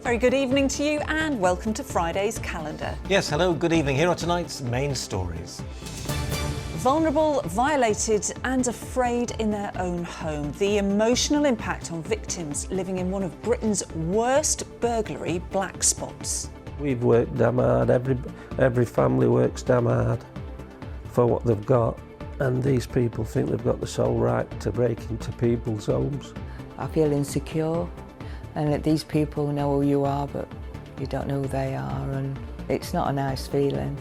Very good evening to you and welcome to Friday's calendar. Yes, hello, good evening. Here are tonight's main stories. Vulnerable, violated and afraid in their own home. The emotional impact on victims living in one of Britain's worst burglary black spots. We've worked damn hard, every family works damn hard for what they've got, and these people think they've got the sole right to break into people's homes. I feel insecure, and that these people know who you are but you don't know who they are, and it's not a nice feeling.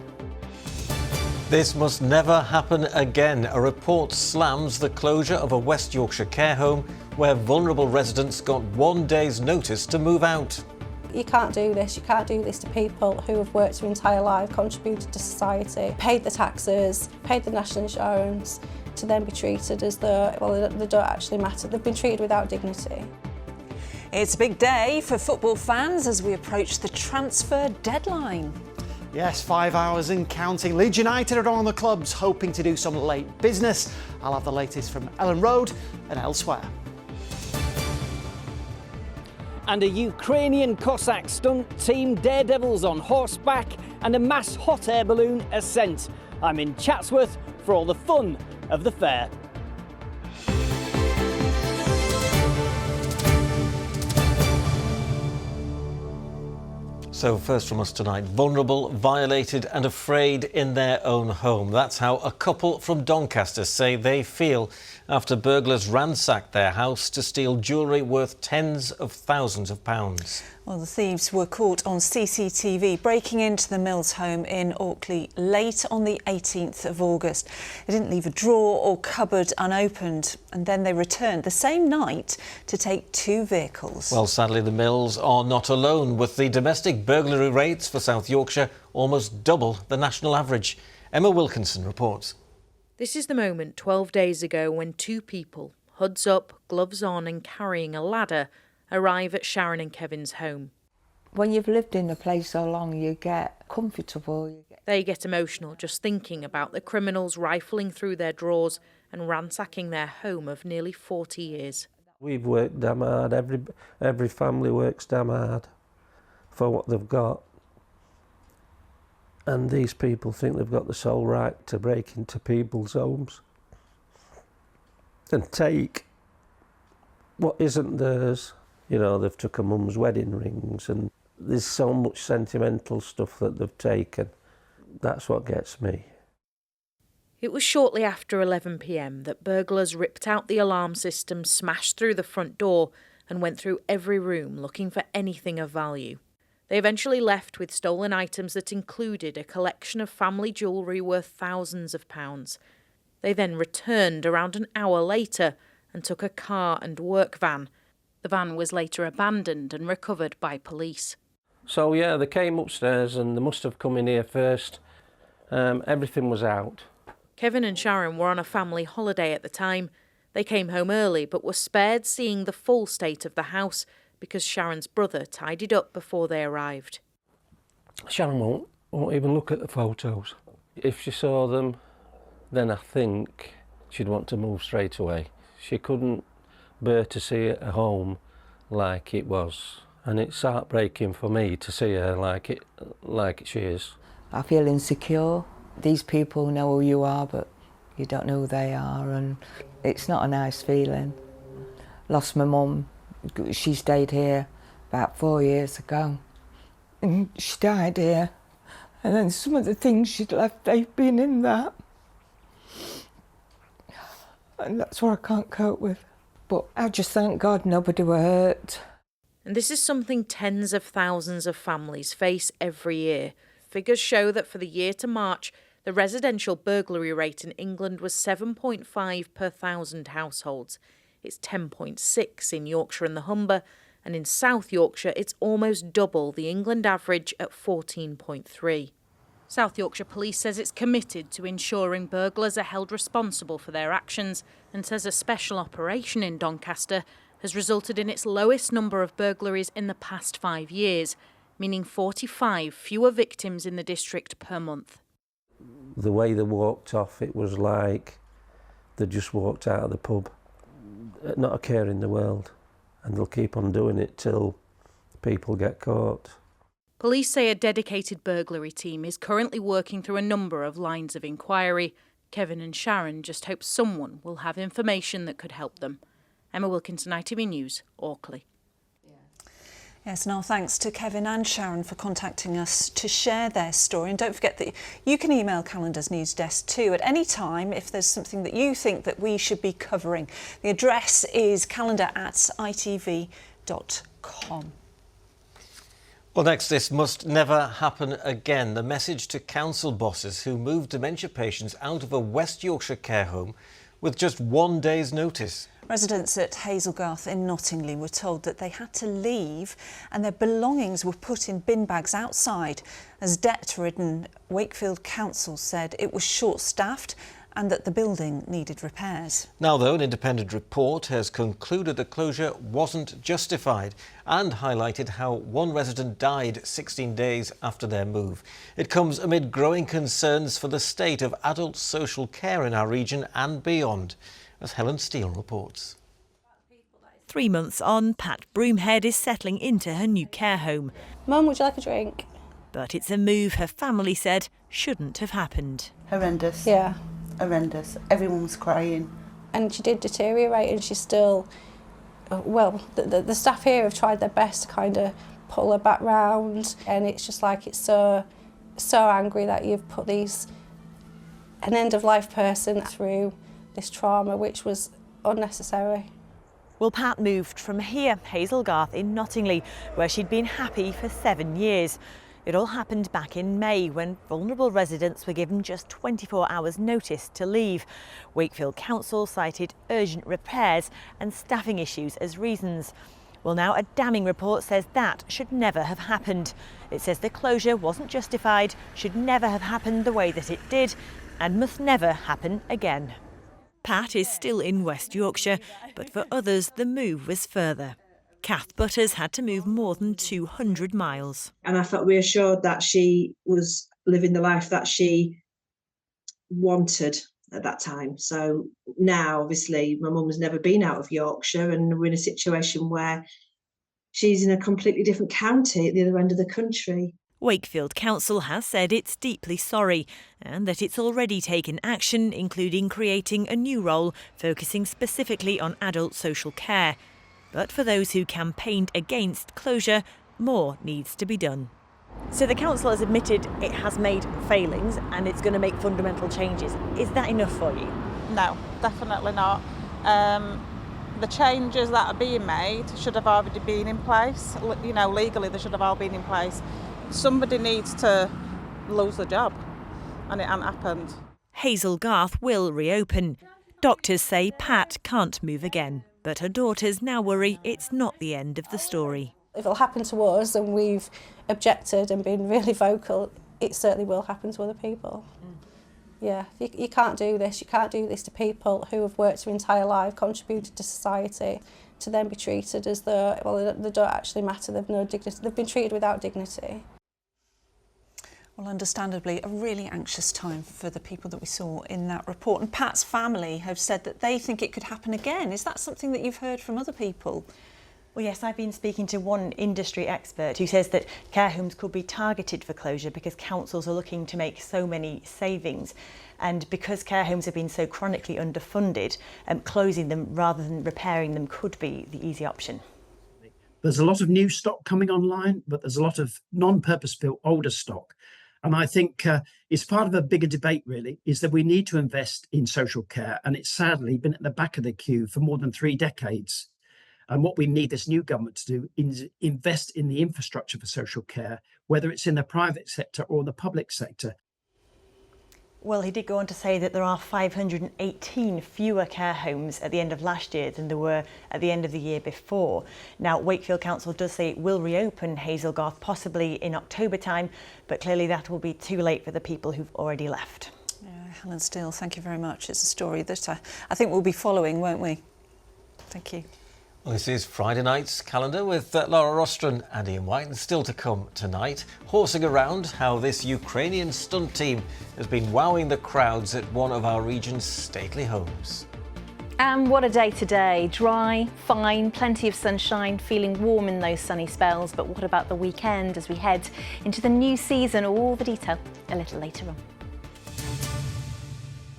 This must never happen again. A report slams the closure of a West Yorkshire care home where vulnerable residents got 1 day's notice to move out. You can't do this. You can't do this to people who have worked their entire life, contributed to society, paid the taxes, paid the national insurance, to then be treated as though, well, they don't actually matter. They've been treated without dignity. It's a big day for football fans as we approach the transfer deadline. Yes, 5 hours and counting. Leeds United are on the clubs, hoping to do some late business. I'll have the latest from Ellen Road and elsewhere. And a Ukrainian Cossack stunt team, daredevils on horseback and a mass hot air balloon ascent. I'm in Chatsworth for all the fun of the fair. So first from us tonight, vulnerable, violated and afraid in their own home. That's how a couple from Doncaster say they feel after burglars ransacked their house to steal jewellery worth tens of thousands of pounds. Well, the thieves were caught on CCTV breaking into the Mills home in Orkley late on the 18th of August. They didn't leave a drawer or cupboard unopened, and then they returned the same night to take 2 vehicles. Well, sadly, the Mills are not alone, with the domestic burglary rates for South Yorkshire almost double the national average. Emma Wilkinson reports. This is the moment 12 days ago when 2 people, hoods up, gloves on and carrying a ladder, arrive at Sharon and Kevin's home. When you've lived in a place so long, you get comfortable. They get emotional just thinking about the criminals rifling through their drawers and ransacking their home of nearly 40 years. We've worked damn hard, every family works damn hard for what they've got, and these people think they've got the sole right to break into people's homes and take what isn't theirs. You know, they've took a mum's wedding rings, and there's so much sentimental stuff that they've taken. That's what gets me. It was shortly after 11 p.m. that burglars ripped out the alarm system, smashed through the front door and went through every room looking for anything of value. They eventually left with stolen items that included a collection of family jewellery worth thousands of pounds. They then returned around an hour later and took a car and work van. The van was later abandoned and recovered by police. So yeah, they came upstairs and they must have come in here first. Everything was out. Kevin and Sharon were on a family holiday at the time. They came home early but were spared seeing the full state of the house because Sharon's brother tidied up before they arrived. Sharon won't even look at the photos. If she saw them, then I think she'd want to move straight away. She couldn't bear to see it at home like it was, and it's heartbreaking for me to see her like she is. I feel insecure. These people know who you are but you don't know who they are, and it's not a nice feeling. Lost my mum. She stayed here about 4 years ago, and she died here, and then some of the things she'd left, they've been in that, and that's what I can't cope with. But I just thank God nobody were hurt. And this is something tens of thousands of families face every year. Figures show that for the year to March, the residential burglary rate in England was 7.5 per 1,000 households. It's 10.6 in Yorkshire and the Humber, and in South Yorkshire it's almost double the England average at 14.3. South Yorkshire Police says it's committed to ensuring burglars are held responsible for their actions and says a special operation in Doncaster has resulted in its lowest number of burglaries in the past 5 years, meaning 45 fewer victims in the district per month. The way they walked off, it was like they just walked out of the pub. Not a care in the world, and they'll keep on doing it till people get caught. Police say a dedicated burglary team is currently working through a number of lines of inquiry. Kevin and Sharon just hope someone will have information that could help them. Emma Wilkinson, ITV News, Orkley. Yes, and our thanks to Kevin and Sharon for contacting us to share their story. And don't forget that you can email Calendar's News Desk too at any time if there's something that you think that we should be covering. The address is calendar@itv.com. Well, next, this must never happen again. The message to council bosses who moved dementia patients out of a West Yorkshire care home with just 1 day's notice. Residents at Hazelgarth in Nottingley were told that they had to leave and their belongings were put in bin bags outside. As debt-ridden, Wakefield Council said it was short-staffed and that the building needed repairs. Now, though, an independent report has concluded the closure wasn't justified and highlighted how one resident died 16 days after their move. It comes amid growing concerns for the state of adult social care in our region and beyond, as Helen Steele reports. 3 months on, Pat Broomhead is settling into her new care home. Mum, would you like a drink? But it's a move her family said shouldn't have happened. Horrendous. Yeah. Horrendous. Everyone was crying. And she did deteriorate and she's still, well, the staff here have tried their best to kind of pull her back round, and it's just like it's so angry that you've put an end-of-life person through this trauma, which was unnecessary. Well, Pat moved from here, Hazelgarth in Nottingley, where she'd been happy for 7 years. It all happened back in May when vulnerable residents were given just 24 hours notice to leave. Wakefield Council cited urgent repairs and staffing issues as reasons. Well, now a damning report says that should never have happened. It says the closure wasn't justified, should never have happened the way that it did, and must never happen again. Pat is still in West Yorkshire, but for others the move was further. Kath Butters had to move more than 200 miles. And I felt reassured that she was living the life that she wanted at that time. So now, obviously, my mum has never been out of Yorkshire and we're in a situation where she's in a completely different county at the other end of the country. Wakefield Council has said it's deeply sorry and that it's already taken action, including creating a new role focusing specifically on adult social care. But for those who campaigned against closure, more needs to be done. So the council has admitted it has made failings and it's going to make fundamental changes. Is that enough for you? No, definitely not. The changes that are being made should have already been in place. You know, legally they should have all been in place. Somebody needs to lose the job, and it hasn't happened. Hazelgarth will reopen. Doctors say Pat can't move again, but her daughters now worry it's not the end of the story. If it'll happen to us and we've objected and been really vocal, it certainly will happen to other people. Yeah, you can't do this. You can't do this to people who have worked their entire life, contributed to society, to then be treated as though, well, they don't actually matter, they've no dignity. They've been treated without dignity. Well, understandably, a really anxious time for the people that we saw in that report. And Pat's family have said that they think it could happen again. Is that something that you've heard from other people? Well, yes, I've been speaking to one industry expert who says that care homes could be targeted for closure because councils are looking to make so many savings. And because care homes have been so chronically underfunded, closing them rather than repairing them could be the easy option. There's a lot of new stock coming online, but there's a lot of non-purpose-built older stock. And I think it's part of a bigger debate, really, is that we need to invest in social care. And it's sadly been at the back of the queue for more than 3 decades. And what we need this new government to do is invest in the infrastructure for social care, whether it's in the private sector or the public sector. Well, he did go on to say that there are 518 fewer care homes at the end of last year than there were at the end of the year before. Now, Wakefield Council does say it will reopen Hazelgarth possibly in October time, but clearly that will be too late for the people who've already left. Yeah, Helen Steele, thank you very much. It's a story that I think we'll be following, won't we? Thank you. Well, this is Friday night's calendar with Laura Rostron and Ian White, and still to come tonight, horsing around how this Ukrainian stunt team has been wowing the crowds at one of our region's stately homes. And what a day today. Dry, fine, plenty of sunshine, feeling warm in those sunny spells. But what about the weekend as we head into the new season? All the detail a little later on.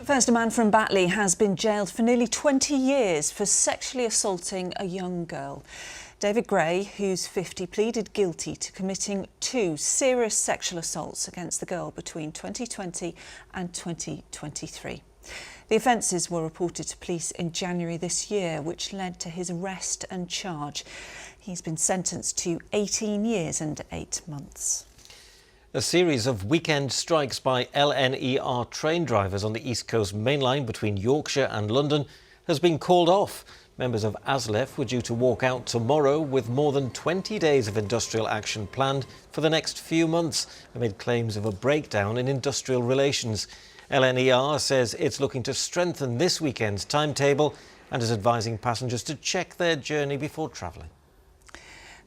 First, a man from Batley has been jailed for nearly 20 years for sexually assaulting a young girl. David Gray, who's 50, pleaded guilty to committing 2 serious sexual assaults against the girl between 2020 and 2023. The offences were reported to police in January this year, which led to his arrest and charge. He's been sentenced to 18 years and 8 months. A series of weekend strikes by LNER train drivers on the East Coast Main Line between Yorkshire and London has been called off. Members of ASLEF were due to walk out tomorrow with more than 20 days of industrial action planned for the next few months amid claims of a breakdown in industrial relations. LNER says it's looking to strengthen this weekend's timetable and is advising passengers to check their journey before travelling.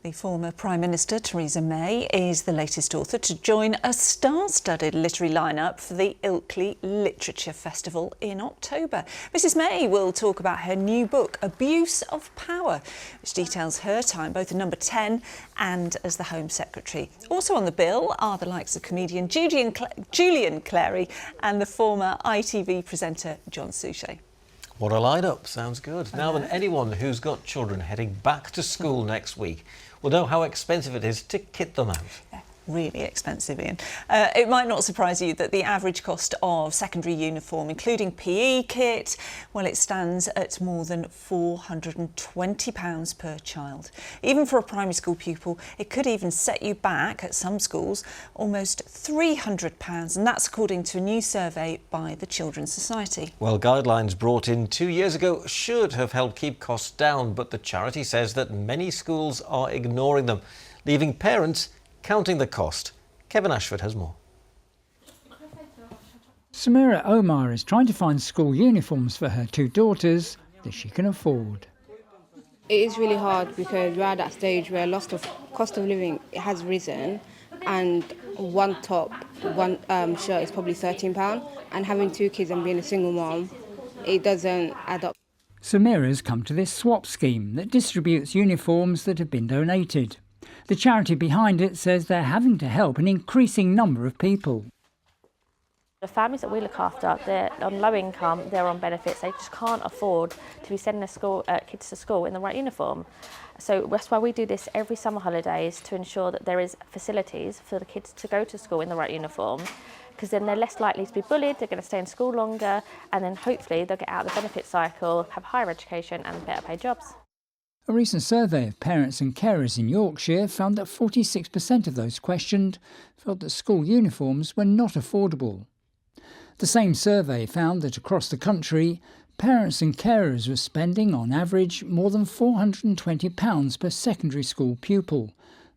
The former Prime Minister, Theresa May, is the latest author to join a star-studded literary lineup for the Ilkley Literature Festival in October. Mrs May will talk about her new book, Abuse of Power, which details her time both at Number 10 and as the Home Secretary. Also on the bill are the likes of comedian Julian Clary and the former ITV presenter John Suchet. What a lineup, sounds good. Now then, anyone who's got children heading back to school next week will know how expensive it is to kit them out. Yeah, really expensive, Ian. It might not surprise you that the average cost of secondary uniform, including PE kit, well, it stands at more than £420 per child. Even for a primary school pupil, it could even set you back, at some schools, almost £300, and that's according to a new survey by the Children's Society. Well, guidelines brought in 2 years ago should have helped keep costs down, but the charity says that many schools are ignoring them, leaving parents counting the cost. Kevin Ashford has more. Samira Omar is trying to find school uniforms for her 2 daughters that she can afford. It is really hard because we're at that stage where cost of living has risen, and one top, one shirt is probably £13, and having 2 kids and being a single mom, it doesn't add up. Samira's come to this swap scheme that distributes uniforms that have been donated. The charity behind it says they're having to help an increasing number of people. The families that we look after, they're on low income, they're on benefits, they just can't afford to be sending their kids to school in the right uniform. So that's why we do this every summer holidays, to ensure that there is facilities for the kids to go to school in the right uniform, because then they're less likely to be bullied, they're going to stay in school longer, and then hopefully they'll get out of the benefit cycle, have higher education and better paid jobs. A recent survey of parents and carers in Yorkshire found that 46% of those questioned felt that school uniforms were not affordable. The same survey found that across the country, parents and carers were spending on average more than £420 per secondary school pupil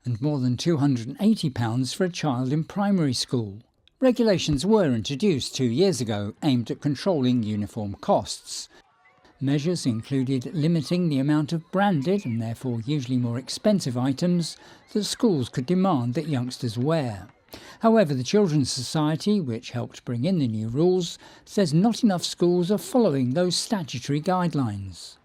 and more than £280 for a child in primary school. Regulations were introduced 2 years ago aimed at controlling uniform costs. Measures included limiting the amount of branded and therefore usually more expensive items that schools could demand that youngsters wear. However, the Children's Society, which helped bring in the new rules, says not enough schools are following those statutory guidelines.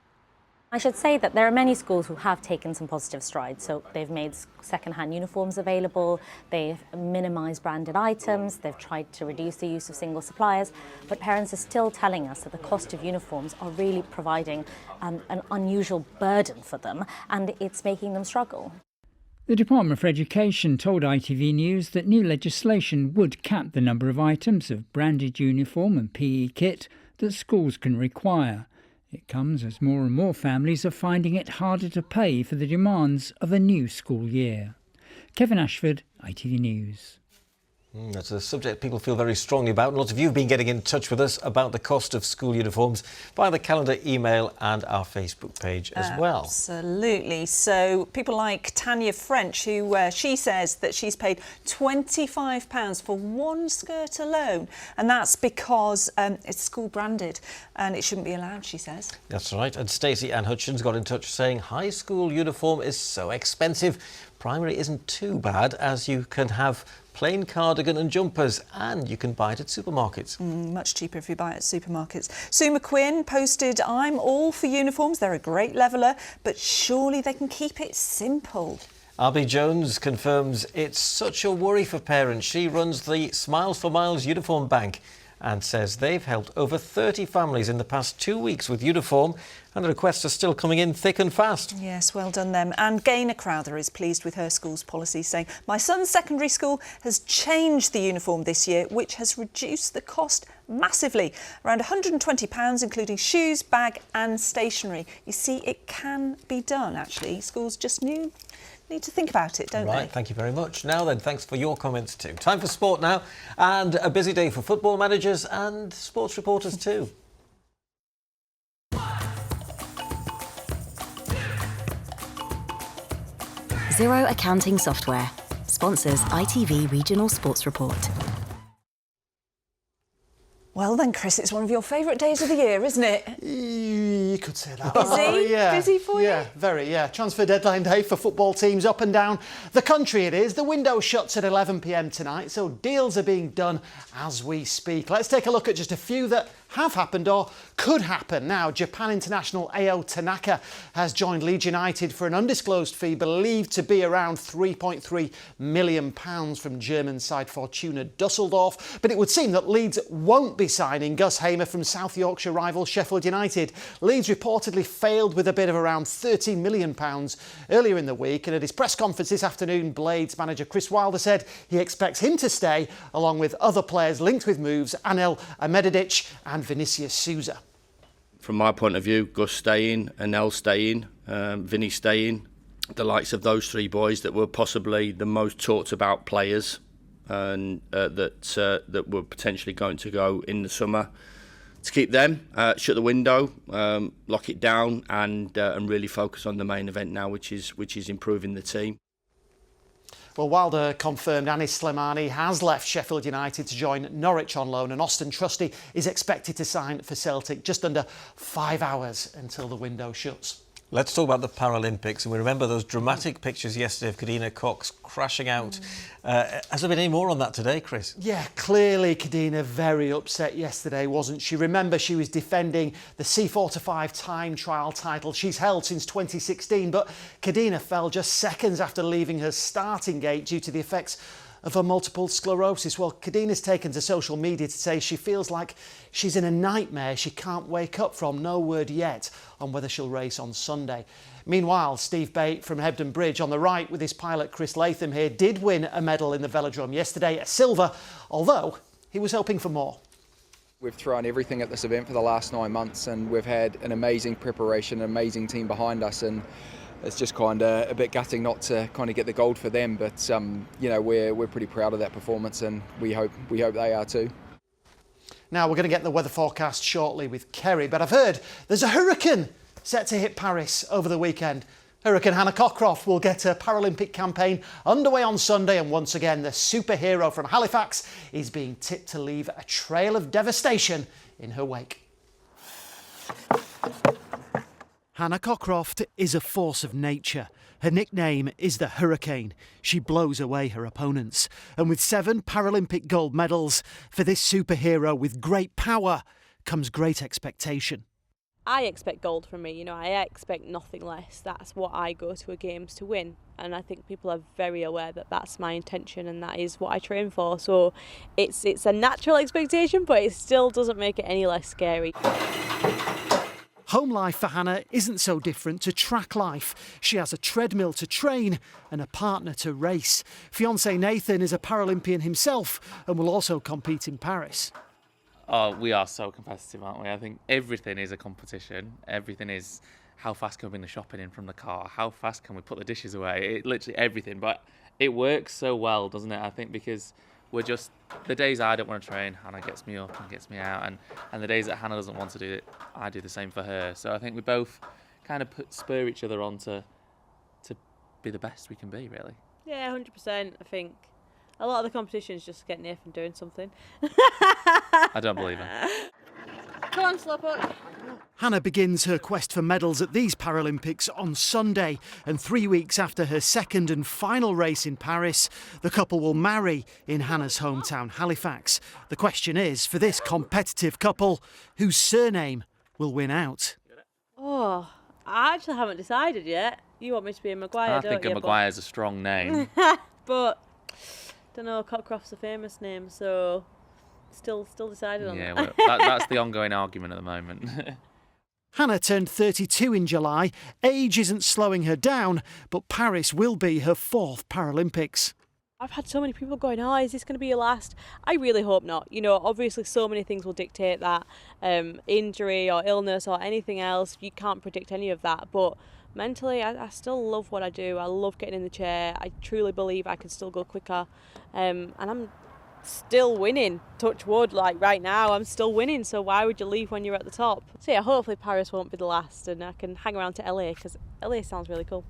I should say that there are many schools who have taken some positive strides. So they've made second-hand uniforms available, they've minimised branded items, they've tried to reduce the use of single suppliers, but parents are still telling us that the cost of uniforms are really providing an unusual burden for them, and it's making them struggle. The Department for Education told ITV News that new legislation would cap the number of items of branded uniform and PE kit that schools can require. It comes as more and more families are finding it harder to pay for the demands of a new school year. Kevin Ashford, ITV News. That's a subject people feel very strongly about. Lots of you have been getting in touch with us about the cost of school uniforms via the calendar email and our Facebook page as well. Absolutely. So people like Tanya French, who she says that she's paid £25 for one skirt alone, and that's because it's school branded and it shouldn't be allowed, she says. That's right. And Stacey Ann Hutchins got in touch saying high school uniform is so expensive. primary isn't too bad, as you can have plain cardigan and jumpers, and you can buy it at supermarkets. Much cheaper if you buy it at supermarkets. Sue McQuinn posted, "I'm all for uniforms. They're a great leveller, but surely they can keep it simple." Abby Jones confirms it's such a worry for parents. She runs the Smiles for Miles Uniform Bank and says they've helped over 30 families in the past 2 weeks with uniform, and the requests are still coming in thick and fast. Yes, well done them. And Gaynor Crowther is pleased with her school's policy, saying, "My son's secondary school has changed the uniform this year, which has reduced the cost massively. Around £120, including shoes, bag and stationery." You see, it can be done, actually. Schools just need to think about it, don't they? Right, thank you very much. Now then, thanks for your comments too. Time for sport now, and a busy day for football managers and sports reporters too. Xero Accounting Software sponsors ITV Regional Sports Report. Well then, Chris, it's one of your favourite days of the year, isn't it? You could say that. Busy? Yeah. Busy for you? Yeah, very, yeah. Transfer deadline day for football teams up and down the country it is. The window shuts at 11 p.m. tonight, so deals are being done as we speak. Let's take a look at just a few that have happened or could happen. Now, Japan international Ao Tanaka has joined Leeds United for an undisclosed fee believed to be around £3.3 million from German side Fortuna Dusseldorf. But it would seem that Leeds won't be signing Gus Hamer from South Yorkshire rival Sheffield United. Leeds reportedly failed with a bid of around £13 million earlier in the week, and at his press conference this afternoon, Blades manager Chris Wilder said he expects him to stay, along with other players linked with moves, Anel Ahmedicic and Vinicius Souza. From my point of view, Gus staying, Anel staying, Vinny staying, the likes of those three boys that were possibly the most talked about players and that were potentially going to go in the summer. To keep them, shut the window, lock it down, and really focus on the main event now, which is improving the team. Well, Wilder confirmed Anis Slimani has left Sheffield United to join Norwich on loan, and Austin Trusty is expected to sign for Celtic just under 5 hours until the window shuts. Let's talk about the Paralympics, and we remember those dramatic pictures yesterday of Kadina Cox crashing out. Has there been any more on that today, Chris? Yeah, clearly Kadina very upset yesterday, wasn't she? Remember, she was defending the C45 time trial title she's held since 2016, but Kadina fell just seconds after leaving her starting gate due to the effects of her multiple sclerosis. Well, Kadina's taken to social media to say she feels like she's in a nightmare she can't wake up from. No word yet on whether she'll race on Sunday. Meanwhile, Steve Bate from Hebden Bridge on the right with his pilot Chris Latham here did win a medal in the velodrome yesterday, a silver, although he was hoping for more. We've thrown everything at this event for the last 9 months, and we've had an amazing preparation, an amazing team behind us, and it's just kind of a bit gutting not to kind of get the gold for them, but you know, we're pretty proud of that performance, and we hope they are too. Now we're going to get the weather forecast shortly with Kerry, but I've heard there's a hurricane set to hit Paris over the weekend. Hurricane Hannah Cockcroft will get a Paralympic campaign underway on Sunday, and once again the superhero from Halifax is being tipped to leave a trail of devastation in her wake. Hannah Cockcroft is a force of nature. Her nickname is the Hurricane. She blows away her opponents. And with 7 Paralympic gold medals, for this superhero with great power comes great expectation. I expect gold from me, you know, I expect nothing less. That's what I go to a games to win. And I think people are very aware that that's my intention and that is what I train for. So it's a natural expectation, but it still doesn't make it any less scary. Home life for Hannah isn't so different to track life. She has a treadmill to train and a partner to race. Fiancé Nathan is a Paralympian himself and will also compete in Paris. Oh, we are so competitive, aren't we? I think everything is a competition. Everything is how fast can we bring the shopping in from the car? How fast can we put the dishes away? Literally everything. But it works so well, doesn't it? I think because we're just, the days I don't want to train, Hannah gets me up and gets me out. And the days that Hannah doesn't want to do it, I do the same for her. So I think we both kind of spur each other on to be the best we can be, really. Yeah, 100%. I think a lot of the competition is just getting Nathan doing something. I don't believe it. Come on, Slowpoke. Hannah begins her quest for medals at these Paralympics on Sunday, and 3 weeks after her second and final race in Paris, the couple will marry in Hannah's hometown, Halifax. The question is, for this competitive couple, whose surname will win out? Oh, I actually haven't decided yet. You want me to be a Maguire, I don't you? think a Maguire's a strong name. But, don't know, Cockcroft's a famous name, so still decided on Yeah, that. well, that's the ongoing argument at the moment. Hannah turned 32 in July. Age isn't slowing her down, but Paris will be her 4th Paralympics. I've had so many people going, oh, is this going to be your last? I really hope not. You know, obviously so many things will dictate that. Injury or illness or anything else, you can't predict any of that. But mentally, I still love what I do. I love getting in the chair. I truly believe I can still go quicker. And I'm still winning, touch wood, like right now I'm still winning, so why would you leave when you're at the top? So yeah, hopefully Paris won't be the last and I can hang around to LA, because LA sounds really cool.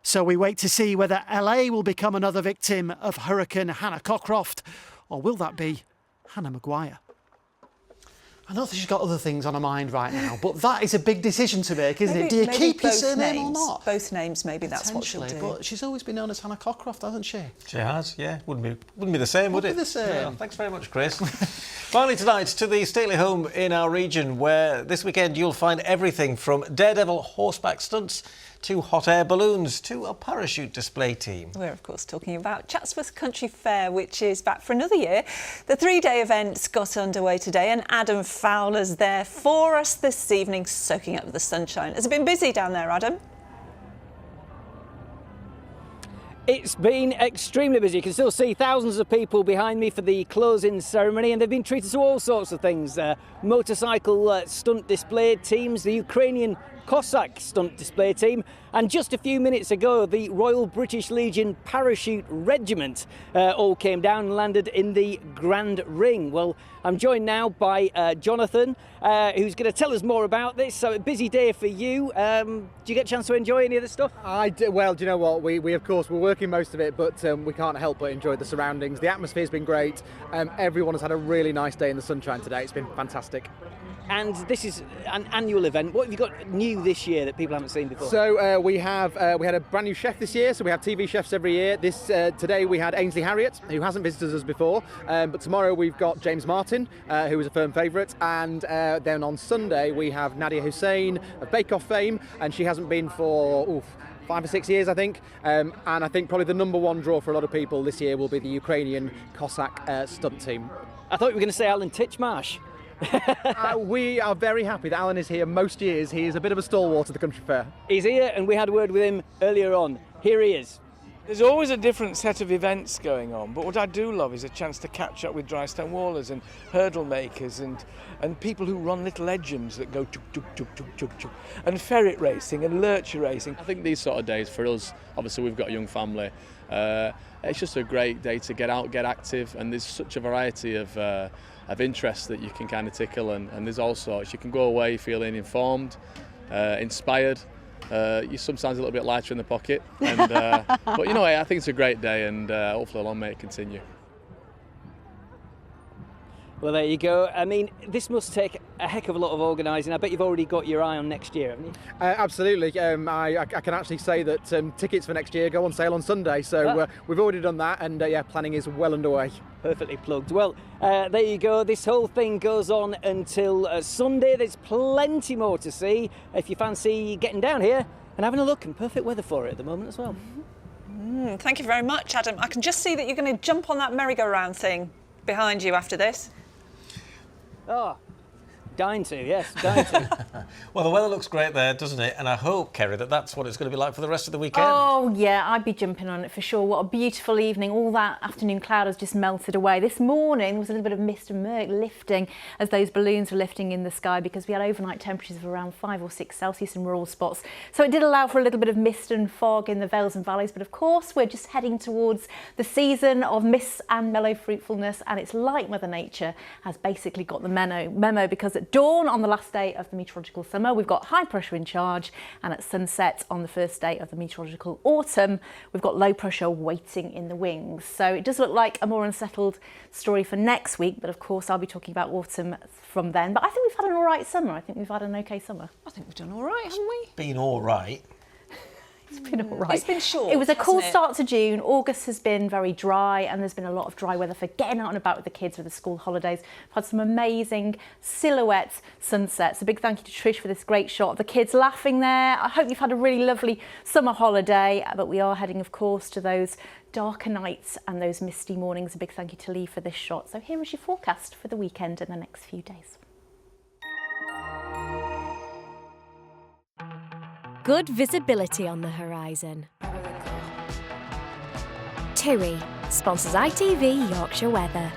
So we wait to see whether LA will become another victim of Hurricane Hannah Cockcroft, or will that be Hannah Maguire? I know that she's got other things on her mind right now, but that is a big decision to make, isn't it? Do you keep your surname or not? Both names, maybe that's what she'll do. But she's always been known as Hannah Cockcroft, hasn't she? She has, yeah. Wouldn't be the same, would it? Wouldn't be the same. Yeah, thanks very much, Chris. Finally tonight, to the stately home in our region, where this weekend you'll find everything from daredevil horseback stunts to hot air balloons to a parachute display team. We're, of course, talking about Chatsworth Country Fair, which is back for another year. The 3-day events got underway today and Adam Fowler's there for us this evening, soaking up the sunshine. Has it been busy down there, Adam? It's been extremely busy. You can still see thousands of people behind me for the closing ceremony, and they've been treated to all sorts of things. Motorcycle stunt display teams, the Ukrainian Cossack stunt display team, and just a few minutes ago the Royal British Legion Parachute Regiment all came down and landed in the Grand Ring. Well, I'm joined now by Jonathan, who's going to tell us more about this. So a busy day for you. Do you get a chance to enjoy any of this stuff? I do. Well, do you know what? We of course, we're working most of it, but we can't help but enjoy the surroundings. The atmosphere's been great. Everyone has had a really nice day in the sunshine today. It's been fantastic. And this is an annual event. What have you got new this year that people haven't seen before? So we had a brand new chef this year. So we have TV chefs every year. Today we had Ainsley Harriott, who hasn't visited us before. But tomorrow we've got James Martin, who is a firm favourite. And then on Sunday we have Nadia Hussein of Bake Off fame, and she hasn't been for 5 or 6 years, I think. And I think probably the number one draw for a lot of people this year will be the Ukrainian Cossack stunt team. I thought you were going to say Alan Titchmarsh. We are very happy that Alan is here most years. He is a bit of a stalwart at the country fair. He's here, and we had a word with him earlier on. Here he is. There's always a different set of events going on, but what I do love is a chance to catch up with dry stone wallers and hurdle makers and people who run little legends that go chuk chuk chuk chuk chuk chuk, and ferret racing and lurcher racing. I think these sort of days for us, obviously we've got a young family, it's just a great day to get out, get active, and there's such a variety of interests that you can kind of tickle, and there's all sorts. You can go away feeling informed, inspired. You're sometimes a little bit lighter in the pocket, but you know, I think it's a great day, and hopefully along may it continue. Well, there you go. I mean, this must take a heck of a lot of organising. I bet you've already got your eye on next year, haven't you? Absolutely. I can actually say that tickets for next year go on sale on Sunday, so we've already done that, and planning is well underway. Perfectly plugged. Well, there you go. This whole thing goes on until Sunday. There's plenty more to see if you fancy getting down here and having a look, and perfect weather for it at the moment as well. Thank you very much, Adam. I can just see that you're going to jump on that merry-go-round thing behind you after this. Oh, dying to, yes, dying to. Well, the weather looks great there, doesn't it? And I hope, Kerry, that that's what it's going to be like for the rest of the weekend. Oh, yeah, I'd be jumping on it for sure. What a beautiful evening. All that afternoon cloud has just melted away. This morning there was a little bit of mist and murk lifting as those balloons were lifting in the sky, because we had overnight temperatures of around 5 or 6 Celsius in rural spots. So it did allow for a little bit of mist and fog in the vales and valleys. But of course, we're just heading towards the season of mists and mellow fruitfulness. And it's like Mother Nature has basically got the memo, because at dawn on the last day of the meteorological summer, we've got high pressure in charge, and at sunset on the first day of the meteorological autumn, we've got low pressure waiting in the wings. So it does look like a more unsettled story for next week, but of course I'll be talking about autumn from then. But I think we've had an all right summer. I think we've had an okay summer. I think we've done all right, haven't we? Been all right. It's been all right. It's been short. It was a cool hasn't it? start to June. August has been very dry, and there's been a lot of dry weather for getting out and about with the kids with the school holidays. We've had some amazing silhouette sunsets. A big thank you to Trish for this great shot of the kids laughing there. I hope you've had a really lovely summer holiday, but we are heading, of course, to those darker nights and those misty mornings. A big thank you to Lee for this shot. So here is your forecast for the weekend and the next few days. Good visibility on the horizon. TUI sponsors ITV Yorkshire Weather.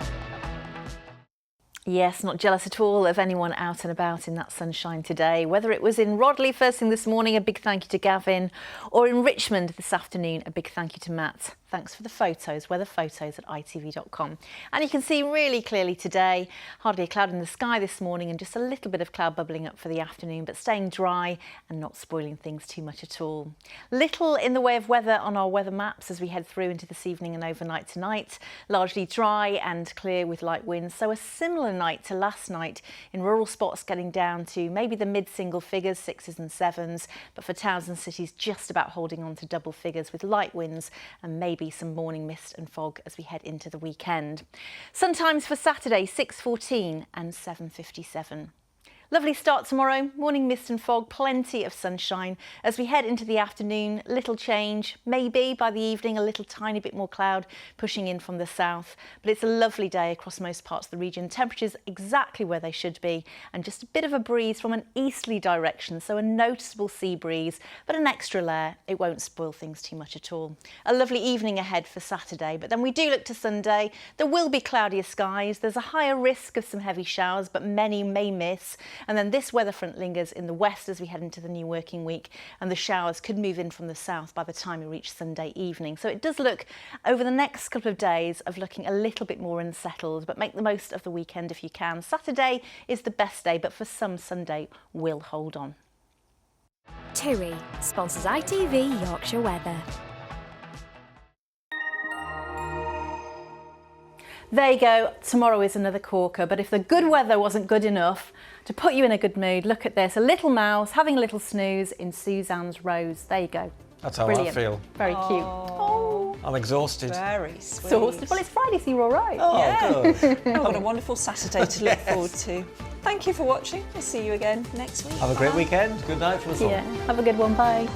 Yes, not jealous at all of anyone out and about in that sunshine today. Whether it was in Rodley first thing this morning, a big thank you to Gavin, or in Richmond this afternoon, a big thank you to Matt. Thanks for the photos, weather photos at itv.com. And you can see really clearly today, hardly a cloud in the sky this morning and just a little bit of cloud bubbling up for the afternoon, but staying dry and not spoiling things too much at all. Little in the way of weather on our weather maps as we head through into this evening and overnight tonight. Largely dry and clear with light winds, so a similar night to last night, in rural spots getting down to maybe the mid-single figures, 6s and 7s, but for towns and cities just about holding on to double figures with light winds and maybe some morning mist and fog as we head into the weekend. Sun times for Saturday, 6:14 and 7:57. Lovely start tomorrow, morning mist and fog, plenty of sunshine. As we head into the afternoon, little change, maybe by the evening a little tiny bit more cloud pushing in from the south. But it's a lovely day across most parts of the region. Temperatures exactly where they should be, and just a bit of a breeze from an easterly direction, so a noticeable sea breeze, but an extra layer. It won't spoil things too much at all. A lovely evening ahead for Saturday, but then we do look to Sunday. There will be cloudier skies. There's a higher risk of some heavy showers, but many may miss. And then this weather front lingers in the west as we head into the new working week, and the showers could move in from the south by the time we reach Sunday evening. So it does look, over the next couple of days, of looking a little bit more unsettled, but make the most of the weekend if you can. Saturday is the best day, but for some, Sunday will hold on. TUI sponsors ITV Yorkshire Weather. There you go, tomorrow is another corker, but if the good weather wasn't good enough to put you in a good mood, look at this, a little mouse having a little snooze in Suzanne's rose. There you go. That's how Brilliant. I feel. Very cute. Oh, I'm exhausted. Very sweet. exhausted. Well, it's Friday, so you're all right. Oh, yeah. good. Oh, what a wonderful Saturday to look forward to. Thank you for watching. We'll see you again next week. Have a great weekend. Good night from us all. Yeah, have a good one. Bye.